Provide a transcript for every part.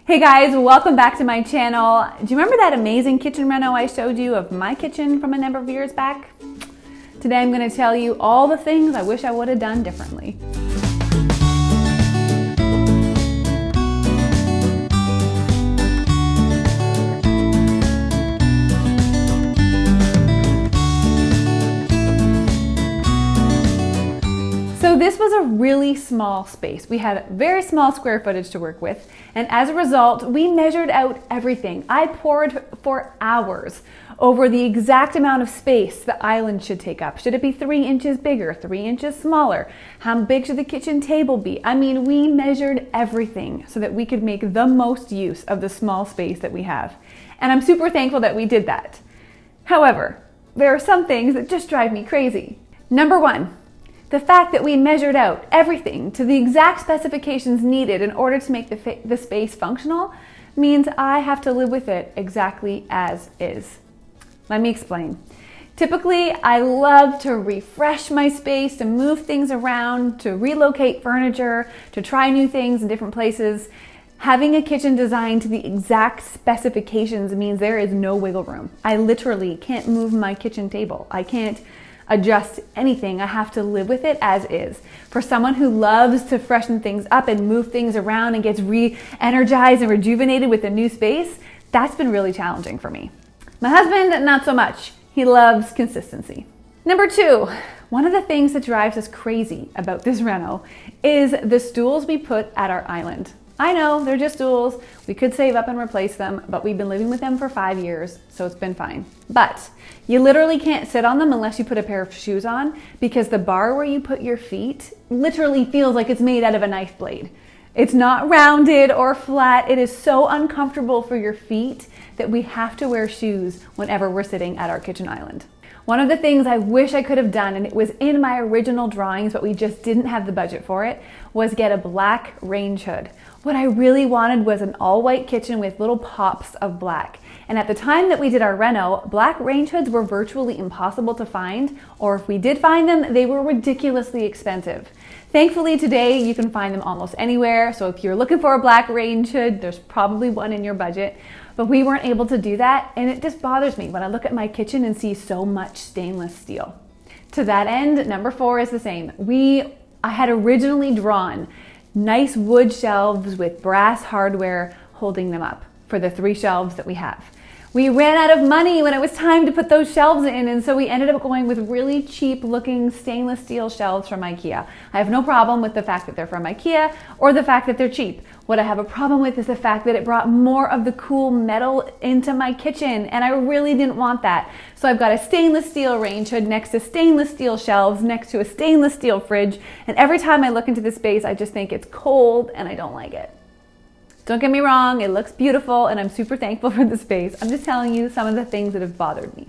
Hey guys, welcome back to my channel. Do you remember that amazing kitchen reno I showed you of my kitchen from a number of years back? Today I'm going to tell you all the things I wish I would have done differently. So this was a really small space. We had very small square footage to work with, and as a result, we measured out everything. I pored for hours over the exact amount of space the island should take up. Should it be 3 inches bigger, 3 inches smaller? How big should the kitchen table be? I mean, we measured everything so that we could make the most use of the small space that we have. And I'm super thankful that we did that. However, there are some things that just drive me crazy. Number one, the fact that we measured out everything to the exact specifications needed in order to make the space functional means I have to live with it exactly as is. Let me explain. Typically, I love to refresh my space, to move things around, to relocate furniture, to try new things in different places. Having a kitchen designed to the exact specifications means there is no wiggle room. I literally can't move my kitchen table. I can't adjust anything. I have to live with it as is. For someone who loves to freshen things up and move things around and gets re-energized and rejuvenated with a new space, that's been really challenging for me. My husband, not so much. He loves consistency. Number two, one of the things that drives us crazy about this reno is the stools we put at our island. I know, they're just stools. We could save up and replace them, but we've been living with them for 5 years, so it's been fine. But you literally can't sit on them unless you put a pair of shoes on, because the bar where you put your feet literally feels like it's made out of a knife blade. It's not rounded or flat. It is so uncomfortable for your feet that we have to wear shoes whenever we're sitting at our kitchen island. One of the things I wish I could have done, and it was in my original drawings, but we just didn't have the budget for it, was get a black range hood. What I really wanted was an all-white kitchen with little pops of black. And at the time that we did our reno, black range hoods were virtually impossible to find, or if we did find them, they were ridiculously expensive. Thankfully today you can find them almost anywhere, so if you're looking for a black range hood, there's probably one in your budget. But we weren't able to do that, and it just bothers me when I look at my kitchen and see so much stainless steel. To that end, number 4 is the same. I had originally drawn nice wood shelves with brass hardware holding them up for the 3 shelves that we have. We ran out of money when it was time to put those shelves in, and so we ended up going with really cheap looking stainless steel shelves from IKEA. I have no problem with the fact that they're from IKEA or the fact that they're cheap. What I have a problem with is the fact that it brought more of the cool metal into my kitchen, and I really didn't want that. So I've got a stainless steel range hood next to stainless steel shelves, next to a stainless steel fridge, and every time I look into this space, I just think it's cold and I don't like it. Don't get me wrong, it looks beautiful and I'm super thankful for the space. I'm just telling you some of the things that have bothered me.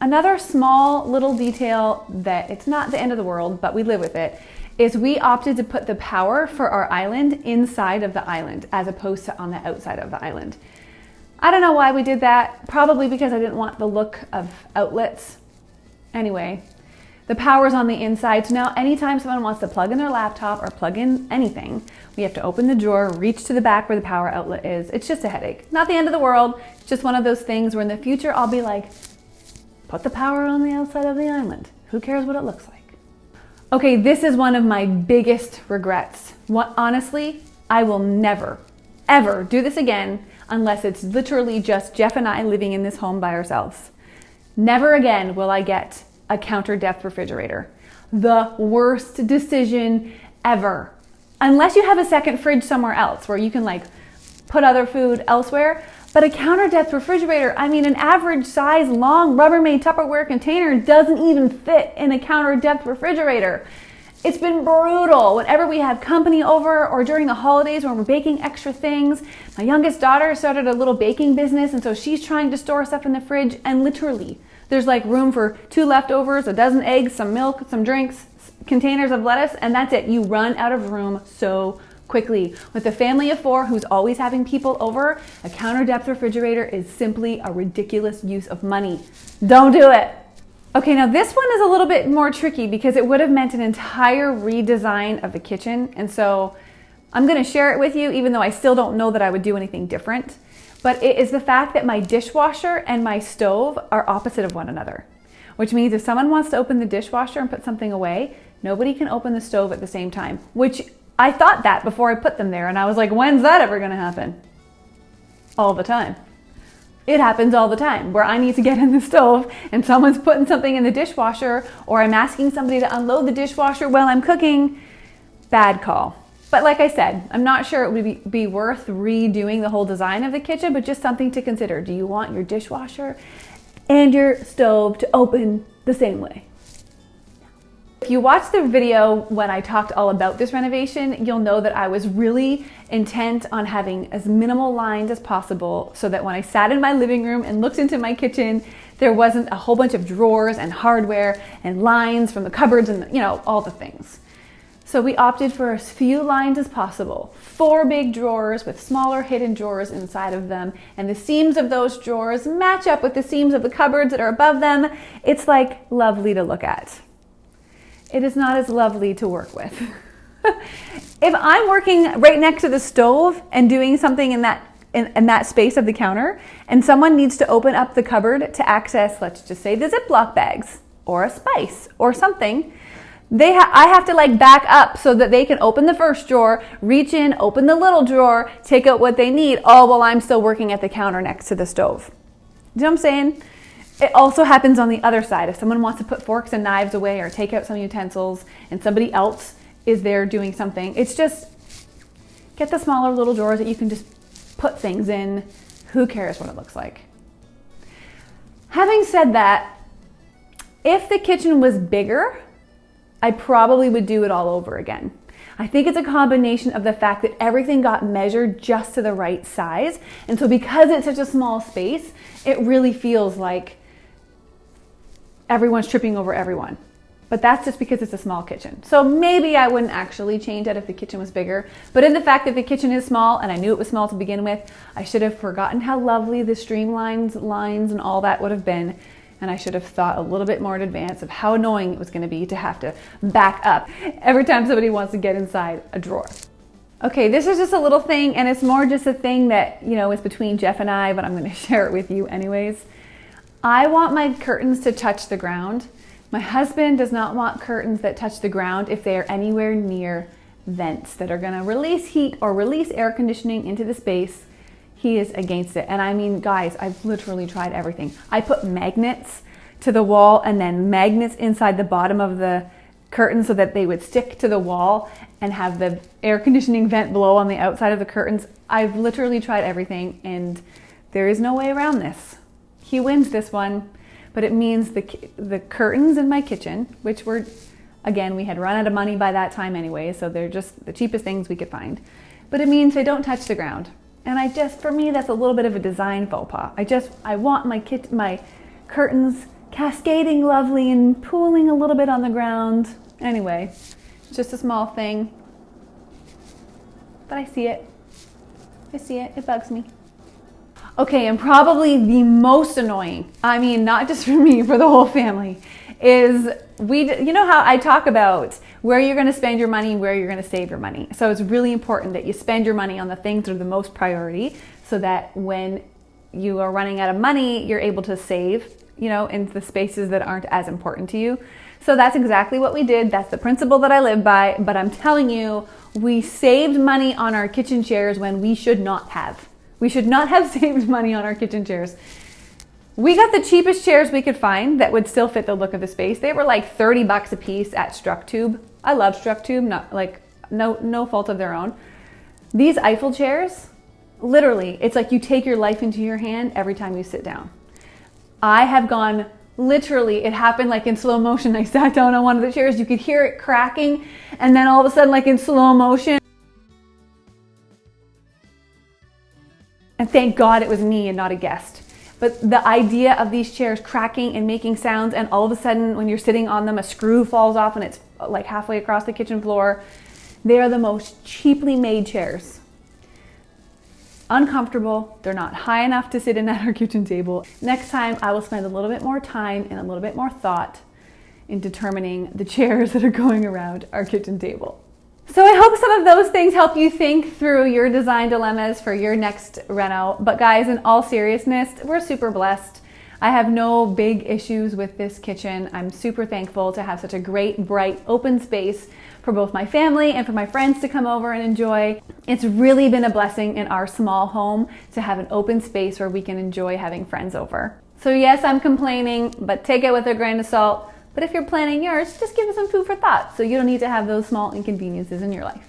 Another small little detail that it's not the end of the world, but we live with it, is we opted to put the power for our island inside of the island as opposed to on the outside of the island. I don't know why we did that, probably because I didn't want the look of outlets. Anyway, the power's on the inside, so now anytime someone wants to plug in their laptop or plug in anything, we have to open the drawer, reach to the back where the power outlet is. It's just a headache. Not the end of the world, it's just one of those things where in the future I'll be like, put the power on the outside of the island. Who cares what it looks like? Okay, this is one of my biggest regrets. Honestly, I will never, ever do this again unless it's literally just Jeff and I living in this home by ourselves. Never again will I get a counter depth refrigerator. The worst decision ever. Unless you have a second fridge somewhere else where you can like put other food elsewhere. But a counter depth refrigerator, I mean, an average size long Rubbermaid Tupperware container doesn't even fit in a counter depth refrigerator. It's been brutal. Whenever we have company over or during the holidays when we're baking extra things, my youngest daughter started a little baking business, and so she's trying to store stuff in the fridge, and literally there's like room for 2 leftovers, a dozen eggs, some milk, some drinks, containers of lettuce, and that's it. You run out of room so quickly. With a family of 4 who's always having people over, a counter depth refrigerator is simply a ridiculous use of money. Don't do it. Okay, now this one is a little bit more tricky because it would have meant an entire redesign of the kitchen, and so I'm going to share it with you, even though I still don't know that I would do anything different. But it is the fact that my dishwasher and my stove are opposite of one another, which means if someone wants to open the dishwasher and put something away, nobody can open the stove at the same time, which I thought that before I put them there. And I was like, when's that ever going to happen? All the time. It happens all the time where I need to get in the stove and someone's putting something in the dishwasher, or I'm asking somebody to unload the dishwasher while I'm cooking. Bad call. But like I said, I'm not sure it would be worth redoing the whole design of the kitchen, but just something to consider. Do you want your dishwasher and your stove to open the same way? If you watched the video when I talked all about this renovation, you'll know that I was really intent on having as minimal lines as possible so that when I sat in my living room and looked into my kitchen, there wasn't a whole bunch of drawers and hardware and lines from the cupboards and, you know, all the things. So we opted for as few lines as possible. 4 big drawers with smaller hidden drawers inside of them, and the seams of those drawers match up with the seams of the cupboards that are above them. It's like lovely to look at. It is not as lovely to work with. If I'm working right next to the stove and doing something in that space of the counter, and someone needs to open up the cupboard to access, let's just say, the Ziploc bags or a spice or something, I have to like back up so that they can open the first drawer, reach in, open the little drawer, take out what they need, all while I'm still working at the counter next to the stove. Do you know what I'm saying? It also happens on the other side. If someone wants to put forks and knives away or take out some utensils and somebody else is there doing something, it's just get the smaller little drawers that you can just put things in. Who cares what it looks like? Having said that, if the kitchen was bigger, I probably would do it all over again. I think it's a combination of the fact that everything got measured just to the right size. And so because it's such a small space, it really feels like everyone's tripping over everyone. But that's just because it's a small kitchen. So maybe I wouldn't actually change it if the kitchen was bigger. But in the fact that the kitchen is small, and I knew it was small to begin with, I should have forgotten how lovely the streamlines, lines, and all that would have been. And I should have thought a little bit more in advance of how annoying it was going to be to have to back up every time somebody wants to get inside a drawer. Okay, this is just a little thing, and it's more just a thing that, you know, is between Jeff and I, but I'm going to share it with you anyways. I want my curtains to touch the ground. My husband does not want curtains that touch the ground if they are anywhere near vents that are going to release heat or release air conditioning into the space. He is against it. And I mean, guys, I've literally tried everything. I put magnets to the wall and then magnets inside the bottom of the curtain so that they would stick to the wall and have the air conditioning vent blow on the outside of the curtains. I've literally tried everything and there is no way around this. He wins this one, but it means the curtains in my kitchen, which were, again, we had run out of money by that time anyway, so they're just the cheapest things we could find. But it means they don't touch the ground. And for me, that's a little bit of a design faux pas. I want my curtains cascading lovely and pooling a little bit on the ground. Anyway, just a small thing. But I see it. It bugs me. Okay, and probably the most annoying, I mean, not just for me, for the whole family, is you know how I talk about where you're going to spend your money, where you're going to save your money. So it's really important that you spend your money on the things that are the most priority so that when you are running out of money, you're able to save, you know, in the spaces that aren't as important to you. So that's exactly what we did. That's the principle that I live by. But I'm telling you, we saved money on our kitchen chairs when we should not have. We should not have saved money on our kitchen chairs. We got the cheapest chairs we could find that would still fit the look of the space. They were like $30 a piece at Structube. I love Structube, not like no fault of their own. These Eiffel chairs, literally, it's like you take your life into your hand every time you sit down. I have gone, literally, it happened like in slow motion. I sat down on one of the chairs, you could hear it cracking, and then all of a sudden, like in slow motion, and thank God it was me and not a guest. But the idea of these chairs cracking and making sounds, and all of a sudden when you're sitting on them, a screw falls off and it's like halfway across the kitchen floor. They are the most cheaply made chairs. Uncomfortable. They're not high enough to sit in at our kitchen table. Next time I will spend a little bit more time and a little bit more thought in determining the chairs that are going around our kitchen table. So I hope some of those things help you think through your design dilemmas for your next reno. But guys, in all seriousness, we're super blessed. I have no big issues with this kitchen. I'm super thankful to have such a great, bright, open space for both my family and for my friends to come over and enjoy. It's really been a blessing in our small home to have an open space where we can enjoy having friends over. So yes, I'm complaining, but take it with a grain of salt. But if you're planning yours, just give it some food for thought so you don't need to have those small inconveniences in your life.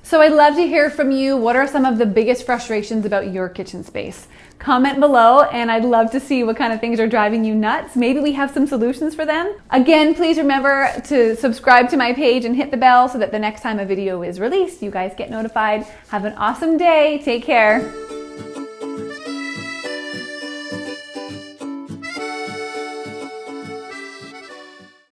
So I'd love to hear from you. What are some of the biggest frustrations about your kitchen space? Comment below, and I'd love to see what kind of things are driving you nuts. Maybe we have some solutions for them. Again, please remember to subscribe to my page and hit the bell so that the next time a video is released, you guys get notified. Have an awesome day. Take care.